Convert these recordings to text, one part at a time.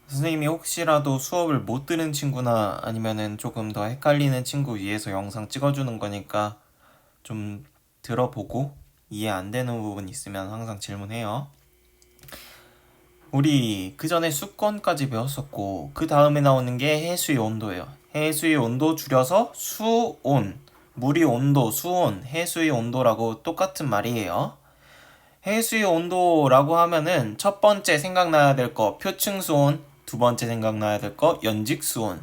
선생님이 혹시라도 수업을 못 들은 친구나 아니면은 조금 더 헷갈리는 친구 위해서 영상 찍어주는 거니까 좀 들어보고 이해 안 되는 부분 있으면 항상 질문해요. 우리 그 전에 수권까지 배웠었고 그 다음에 나오는 게 해수의 온도예요. 해수의 온도 줄여서 수온, 물의 온도, 수온, 해수의 온도라고 똑같은 말이에요. 해수의 온도라고 하면은 첫 번째 생각나야 될 거 표층 수온, 두 번째 생각나야 될 거 연직 수온.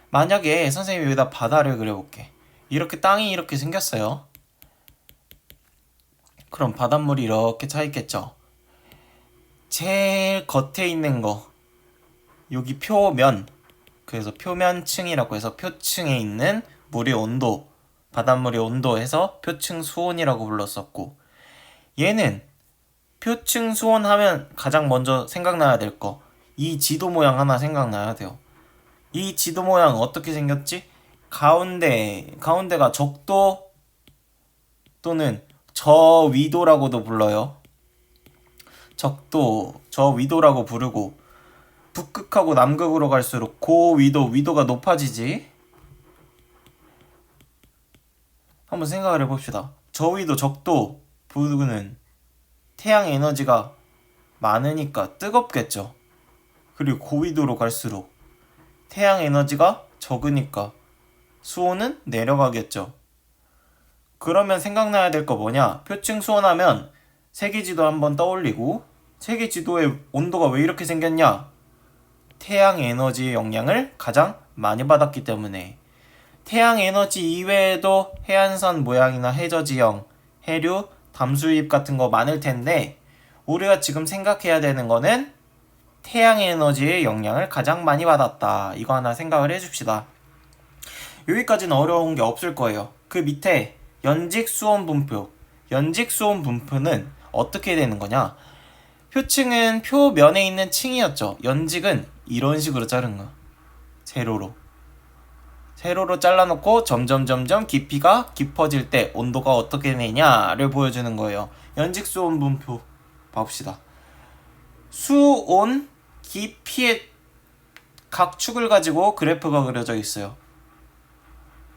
만약에 선생님이 여기다 바다를 그려볼게. 이렇게 땅이 이렇게 생겼어요. 그럼 바닷물이 이렇게 차 있겠죠. 제일 겉에 있는 거 여기 표면, 그래서 표면층이라고 해서 표층에 있는 물의 온도, 바닷물의 온도 해서 표층 수온이라고 불렀었고, 얘는 표층 수온 하면 가장 먼저 생각나야 될 거, 이 지도 모양 하나 생각나야 돼요. 이 지도 모양 어떻게 생겼지? 가운데가 적도 또는 저위도라고도 불러요. 적도, 저위도라고 부르고, 북극하고 남극으로 갈수록 위도가 높아지지. 한번 생각을 해봅시다. 저위도, 적도 부근은 태양 에너지가 많으니까 뜨겁겠죠. 그리고 고위도로 갈수록 태양 에너지가 적으니까 수온은 내려가겠죠. 그러면 생각나야 될 거 뭐냐? 표층 수온하면 세계지도 한번 떠올리고, 세계지도의 온도가 왜 이렇게 생겼냐? 태양 에너지의 영향을 가장 많이 받았기 때문에. 태양 에너지 이외에도 해안선 모양이나 해저지형, 해류, 담수입 같은 거 많을 텐데, 우리가 지금 생각해야 되는 거는 태양 에너지의 영향을 가장 많이 받았다. 이거 하나 생각을 해줍시다. 여기까지는 어려운 게 없을 거예요. 그 밑에 연직 수온 분포. 연직 수온 분포는 어떻게 되는 거냐? 표층은 표면에 있는 층이었죠. 연직은 이런 식으로 자른 거야. 세로로 잘라놓고 점점 깊이가 깊어질 때 온도가 어떻게 되냐를 보여주는 거예요. 연직 수온 분포 봅시다. 수온 깊이의 각 축을 가지고 그래프가 그려져 있어요.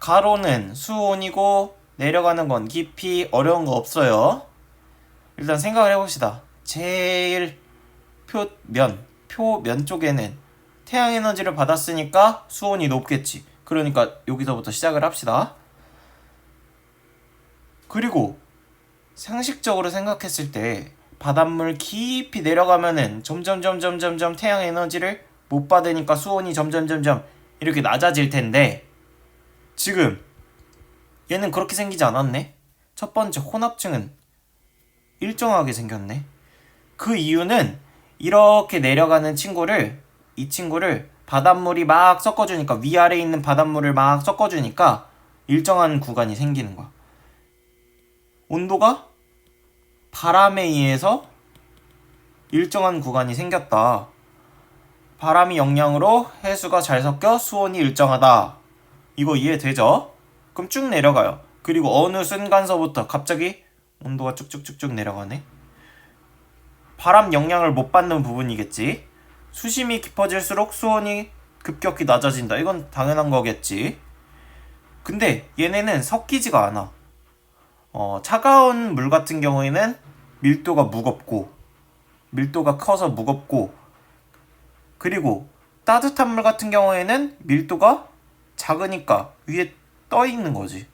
가로는 수온이고 내려가는 건 깊이, 어려운 거 없어요. 일단 생각을 해봅시다. 제일 표면 쪽에는 태양 에너지를 받았으니까 수온이 높겠지. 그러니까 여기서부터 시작을 합시다. 그리고 상식적으로 생각했을 때 바닷물 깊이 내려가면은 점점 태양 에너지를 못 받으니까 수온이 점점 이렇게 낮아질 텐데, 지금 얘는 그렇게 생기지 않았네. 첫 번째 혼합층은 일정하게 생겼네. 그 이유는 이렇게 내려가는 이 친구를 바닷물이 막 섞어주니까, 위아래에 있는 바닷물을 막 섞어주니까 일정한 구간이 생기는 거야. 온도가 바람에 의해서 일정한 구간이 생겼다. 바람이 영향으로 해수가 잘 섞여 수온이 일정하다. 이거 이해되죠? 그럼 쭉 내려가요. 그리고 어느 순간서부터 갑자기 온도가 쭉쭉쭉쭉 내려가네. 바람 영향을 못 받는 부분이겠지. 수심이 깊어질수록 수온이 급격히 낮아진다. 이건 당연한 거겠지. 근데 얘네는 섞이지가 않아. 차가운 물 같은 경우에는 밀도가 커서 무겁고, 그리고 따뜻한 물 같은 경우에는 밀도가 작으니까 위에 떠 있는 거지.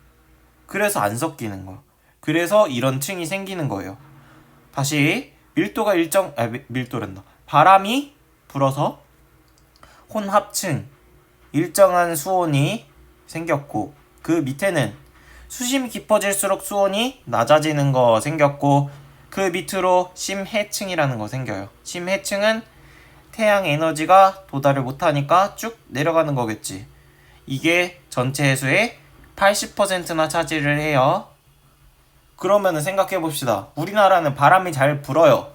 그래서 안 섞이는 거야. 그래서 이런 층이 생기는 거예요. 다시 밀도란다. 바람이 불어서 혼합층, 일정한 수온이 생겼고, 그 밑에는 수심이 깊어질수록 수온이 낮아지는 거 생겼고, 그 밑으로 심해층이라는 거 생겨요. 심해층은 태양 에너지가 도달을 못하니까 쭉 내려가는 거겠지. 이게 전체 해수의 80%나 차지를 해요. 그러면은 생각해 봅시다. 우리나라는 바람이 잘 불어요.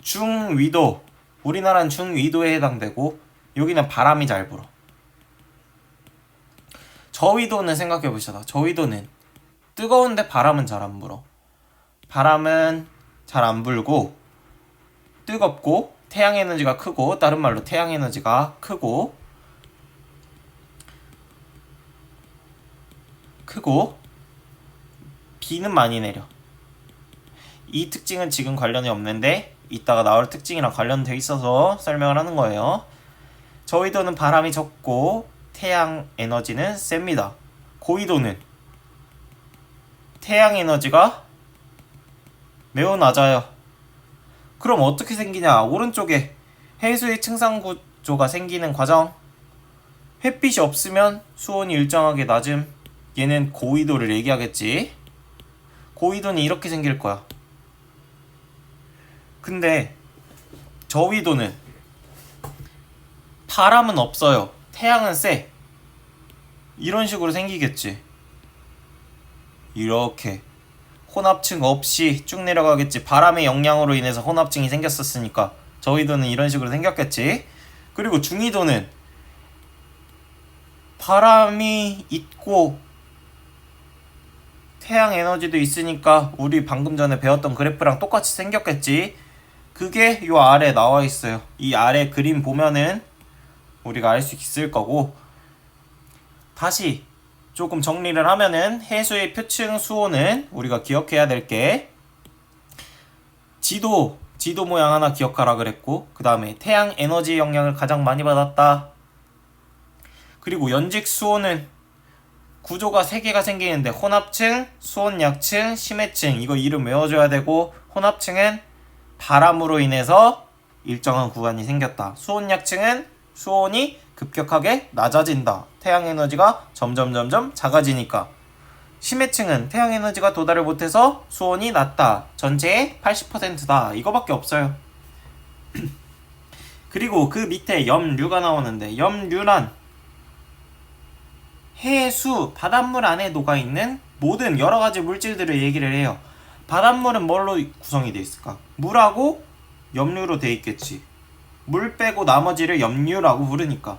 중위도, 우리나라는 중위도에 해당되고, 여기는 바람이 잘 불어. 저위도는 생각해 봅시다. 저위도는 뜨거운데 바람은 잘 안 불어. 바람은 잘 안 불고 뜨겁고 태양 에너지가 크고, 다른 말로 태양 에너지가 크고 비는 많이 내려. 이 특징은 지금 관련이 없는데 이따가 나올 특징이랑 관련돼 있어서 설명을 하는 거예요. 저위도는 바람이 적고 태양 에너지는 셉니다. 고위도는 태양 에너지가 매우 낮아요. 그럼 어떻게 생기냐? 오른쪽에 해수의 층상 구조가 생기는 과정. 햇빛이 없으면 수온이 일정하게 낮음. 얘는 고위도를 얘기하겠지. 고위도는 이렇게 생길 거야. 근데 저위도는 바람은 없어요. 태양은 세. 이런 식으로 생기겠지. 이렇게 혼합층 없이 쭉 내려가겠지. 바람의 영향으로 인해서 혼합층이 생겼었으니까 저위도는 이런 식으로 생겼겠지. 그리고 중위도는 바람이 있고 태양 에너지도 있으니까 우리 방금 전에 배웠던 그래프랑 똑같이 생겼겠지. 그게 요 아래 나와 있어요. 이 아래 그림 보면은 우리가 알 수 있을 거고. 다시 조금 정리를 하면은 해수의 표층 수온은 우리가 기억해야 될 게 지도 모양 하나 기억하라 그랬고, 그 다음에 태양 에너지 영향을 가장 많이 받았다. 그리고 연직 수온은 구조가 3개가 생기는데 혼합층, 수온약층, 심해층, 이거 이름 외워줘야 되고, 혼합층은 바람으로 인해서 일정한 구간이 생겼다. 수온약층은 수온이 급격하게 낮아진다. 태양 에너지가 점점 작아지니까. 심해층은 태양 에너지가 도달을 못해서 수온이 낮다. 전체의 80%다. 이거밖에 없어요. 그리고 그 밑에 염류가 나오는데, 염류란 해수, 바닷물 안에 녹아있는 모든 여러가지 물질들을 얘기를 해요. 바닷물은 뭘로 구성이 되어 있을까? 물하고 염류로 되어 있겠지. 물 빼고 나머지를 염류라고 부르니까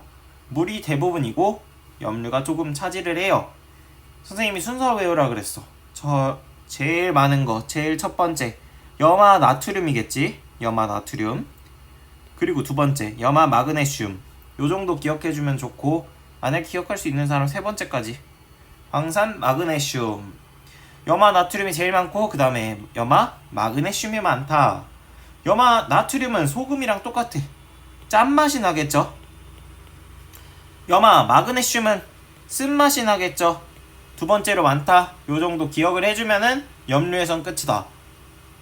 물이 대부분이고 염류가 조금 차지를 해요. 선생님이 순서 외우라 그랬어. 제일 많은 거, 제일 첫 번째 염화 나트륨이겠지. 염화 나트륨. 그리고 두 번째 염화 마그네슘. 요 정도 기억해주면 좋고, 만약 기억할 수 있는 사람 세 번째까지 황산 마그네슘. 염화 나트륨이 제일 많고, 그 다음에 염화 마그네슘이 많다. 염화 나트륨은 소금이랑 똑같아. 짠맛이 나겠죠. 염화 마그네슘은 쓴맛이 나겠죠. 두 번째로 많다. 요 정도 기억을 해주면은 염류에선 끝이다.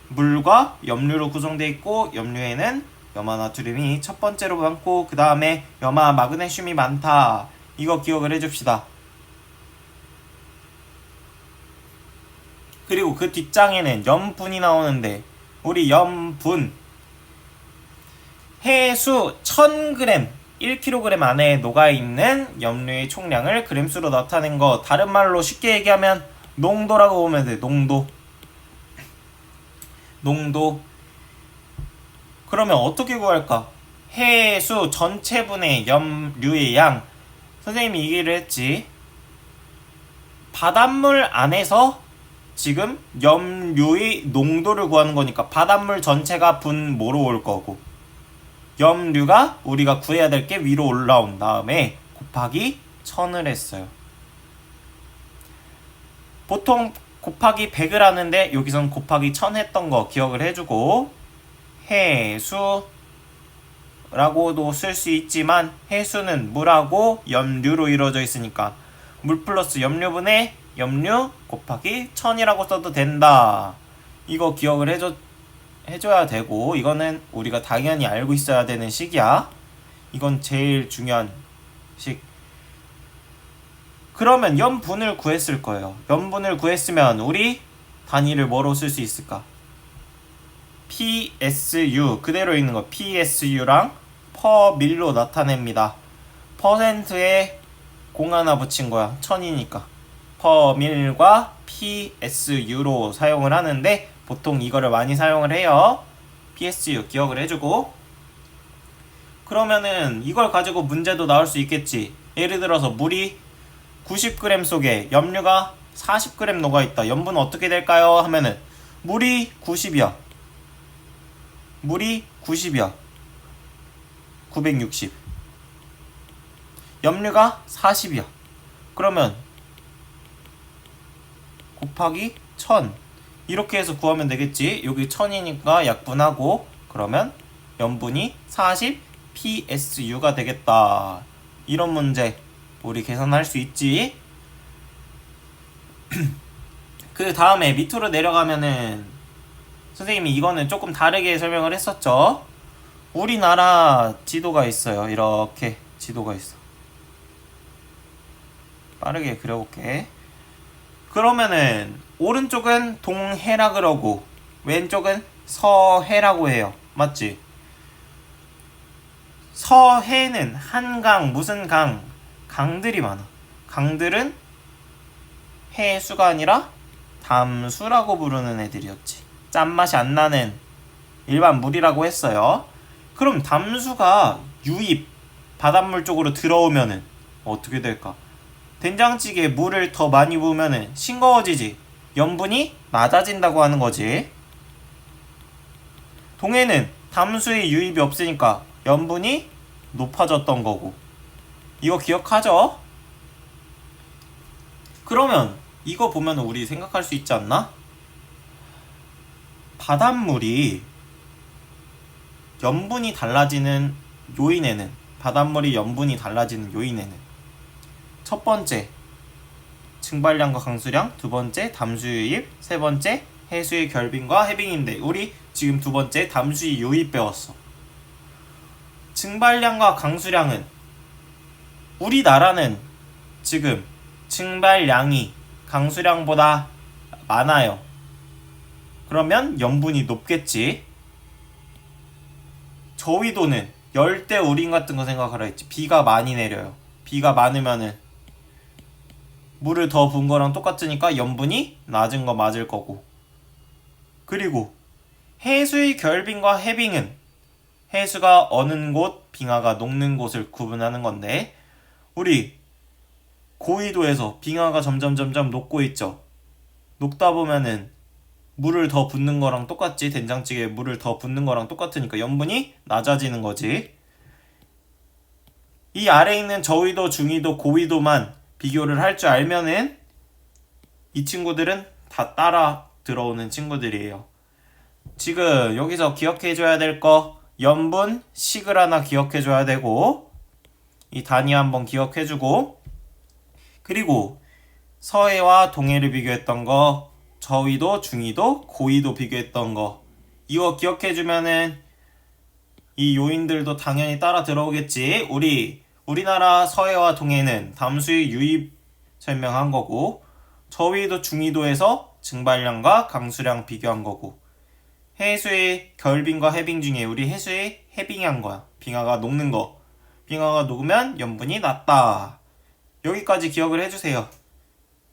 물과 염류로 구성되어 있고, 염류에는 염화 나트륨이 첫 번째로 많고, 그 다음에 염화 마그네슘이 많다. 이거 기억을 해줍시다. 그리고 그 뒷장에는 염분이 나오는데, 우리 염분 해수 1000g 1kg 안에 녹아있는 염류의 총량을 그램수로 나타낸 거, 다른 말로 쉽게 얘기하면 농도라고 보면 돼. 농도. 그러면 어떻게 구할까? 해수 전체분의 염류의 양. 선생님이 얘기를 했지. 바닷물 안에서 지금 염류의 농도를 구하는 거니까 바닷물 전체가 분 뭐로 올 거고, 염류가 우리가 구해야 될 게 위로 올라온 다음에 곱하기 1000을 했어요. 보통 곱하기 100을 하는데 여기선 곱하기 1000 했던 거 기억을 해주고, 해수라고도 쓸 수 있지만 해수는 물하고 염류로 이루어져 있으니까 물 플러스 염류분의 염류 곱하기 1000이라고 써도 된다. 이거 기억을 해줘야 되고, 이거는 우리가 당연히 알고 있어야 되는 식이야. 이건 제일 중요한 식. 그러면 염분을 구했을 거예요. 염분을 구했으면 우리 단위를 뭐로 쓸 수 있을까? PSU, 그대로 있는 거 PSU랑 퍼밀로 나타냅니다. 퍼센트에 공 하나 붙인 거야. 1000이니까 퍼밀과 PSU로 사용을 하는데, 보통 이거를 많이 사용을 해요. PSU 기억을 해주고. 그러면은 이걸 가지고 문제도 나올 수 있겠지. 예를 들어서 물이 90g 속에 염류가 40g 녹아있다. 염분은 어떻게 될까요? 하면은 물이 90이야. 960. 염류가 40이야. 그러면 곱하기 1000 이렇게 해서 구하면 되겠지. 여기 1000이니까 약분하고 그러면 염분이 40 PSU가 되겠다. 이런 문제 우리 계산할 수 있지. 그 다음에 밑으로 내려가면은 선생님이 이거는 조금 다르게 설명을 했었죠. 우리나라 지도가 있어요. 이렇게 지도가 있어. 빠르게 그려볼게. 그러면은 오른쪽은 동해라 그러고 왼쪽은 서해라고 해요. 맞지? 서해는 한강, 무슨 강? 강들이 많아. 강들은 해수가 아니라 담수라고 부르는 애들이었지. 짠맛이 안 나는 일반 물이라고 했어요. 그럼 담수가 유입, 바닷물 쪽으로 들어오면은 어떻게 될까? 된장찌개에 물을 더 많이 부으면은 싱거워지지. 염분이 낮아진다고 하는 거지. 동해는 담수의 유입이 없으니까 염분이 높아졌던 거고. 이거 기억하죠? 그러면 이거 보면 우리 생각할 수 있지 않나? 바닷물이 염분이 달라지는 요인에는 바닷물이 염분이 달라지는 요인에는 첫 번째 증발량과 강수량, 두 번째 담수유입, 세 번째 해수의 결빙과 해빙인데 우리 지금 두 번째 담수의 유입 배웠어. 증발량과 강수량은 우리나라는 지금 증발량이 강수량보다 많아요. 그러면 염분이 높겠지. 저위도는 열대우림 같은 거 생각하라 했지. 비가 많이 내려요. 비가 많으면은 물을 더 부은 거랑 똑같으니까 염분이 낮은 거 맞을 거고. 그리고 해수의 결빙과 해빙은 해수가 어는 곳, 빙하가 녹는 곳을 구분하는 건데 우리 고위도에서 빙하가 점점 녹고 있죠. 녹다 보면은 물을 더 붓는 거랑 똑같지. 된장찌개에 물을 더 붓는 거랑 똑같으니까 염분이 낮아지는 거지. 이 아래에 있는 저위도, 중위도, 고위도만 비교를 할 줄 알면은 이 친구들은 다 따라 들어오는 친구들이에요. 지금 여기서 기억해줘야 될 거 염분 식을 하나 기억해줘야 되고 이 단위 한번 기억해주고 그리고 서해와 동해를 비교했던 거 저위도, 중위도, 고위도 비교했던 거 이거 기억해주면은 이 요인들도 당연히 따라 들어오겠지. 우리나라 서해와 동해는 담수의 유입 설명한 거고 저위도, 중위도에서 증발량과 강수량 비교한 거고 해수의 결빙과 해빙 중에 우리 해수의 해빙이 한 거야. 빙하가 녹는 거. 빙하가 녹으면 염분이 낮다. 여기까지 기억을 해주세요.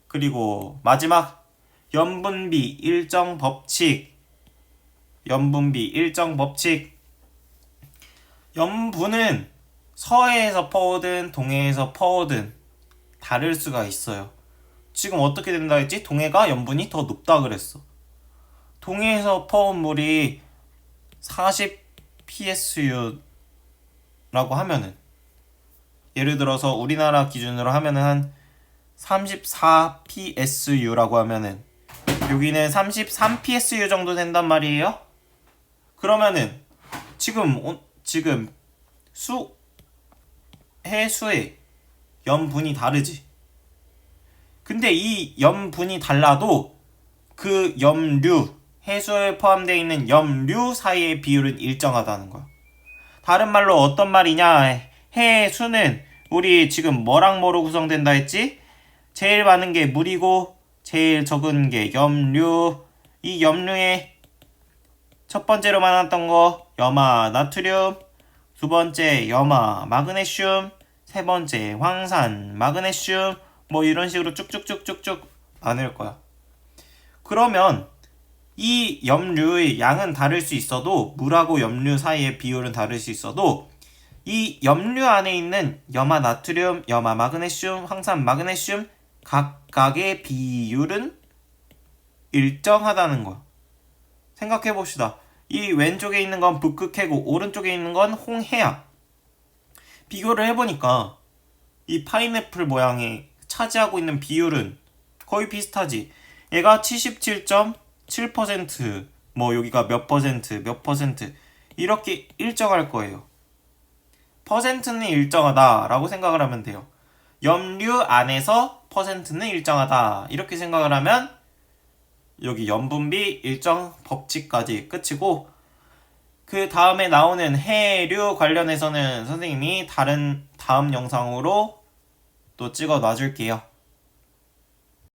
그리고 마지막 염분비 일정 법칙. 염분비 일정 법칙. 염분은 서해에서 퍼오든 동해에서 퍼오든 다를 수가 있어요. 지금 어떻게 된다 했지? 동해가 염분이 더 높다 그랬어. 동해에서 퍼온 물이 40 PSU라고 하면은 예를 들어서 우리나라 기준으로 하면은 한 34 PSU라고 하면은 여기는 33 PSU 정도 된단 말이에요. 그러면은 지금 해수의 염분이 다르지. 근데 이 염분이 달라도 그 염류, 해수에 포함되어 있는 염류 사이의 비율은 일정하다는 거야. 다른 말로 어떤 말이냐? 해수는 우리 지금 뭐랑 뭐로 구성된다 했지? 제일 많은 게 물이고 제일 적은 게 염류. 이 염류에 첫 번째로 많았던 거 염화 나트륨, 두 번째 염화 마그네슘, 세 번째 황산 마그네슘 뭐 이런 식으로 쭉쭉쭉쭉쭉 많을 거야. 그러면 이 염류의 양은 다를 수 있어도 물하고 염류 사이의 비율은 다를 수 있어도 이 염류 안에 있는 염화 나트륨, 염화 마그네슘, 황산 마그네슘 각각의 비율은 일정하다는 거야. 생각해 봅시다. 이 왼쪽에 있는 건 북극해고 오른쪽에 있는 건 홍해야. 비교를 해보니까 이 파인애플 모양이 차지하고 있는 비율은 거의 비슷하지. 얘가 77.7%, 뭐 여기가 몇 퍼센트 이렇게 일정할 거예요. 퍼센트는 일정하다라고 생각을 하면 돼요. 염류 안에서 퍼센트는 일정하다 이렇게 생각을 하면 여기 염분비 일정 법칙까지 끝이고, 그 다음에 나오는 해류 관련해서는 선생님이 다음 영상으로 또 찍어 놔줄게요.